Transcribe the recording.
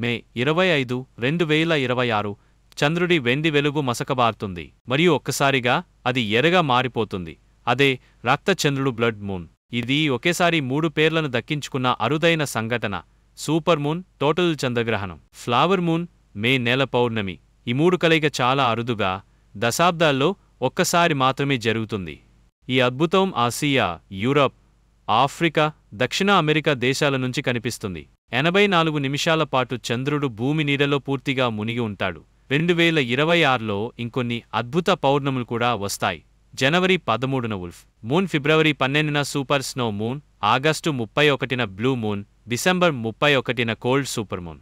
మే 25, 2026 చంద్రుడి వెండి వెలుగు మసకబారుతుంది మరియు ఒక్కసారిగా అది ఎర్రగా మారిపోతుంది. అదే రక్త చంద్రుడు బ్లడ్ మూన్. ఇది ఒకేసారి 3 పేర్లను దక్కించుకున్న అరుదైన సంఘటన. సూపర్ మూన్, టోటల్ చంద్రగ్రహణం, ఫ్లవర్ మూన్, మే నెల పౌర్ణమి. ఈ 3 కలయిక చాలా అరుదుగా దశాబ్దాల్లో ఒక్కసారి మాత్రమే జరుగుతుంది. ఈ అద్భుతం ఆసియా, యూరప్, ఆఫ్రికా, దక్షిణ అమెరికా దేశాల నుంచి కనిపిస్తుంది. 84 నిమిషాల పాటు చంద్రుడు భూమి నీడలో పూర్తిగా మునిగి ఉంటాడు. 2026లో ఇంకొన్ని అద్భుత పౌర్ణములు కూడా వస్తాయి. జనవరి 13న వుల్ఫ్ మూన్, ఫిబ్రవరి 12న సూపర్ స్నో మూన్, ఆగస్టు 31న బ్లూ మూన్, డిసెంబర్ 31న కోల్డ్ సూపర్ మూన్.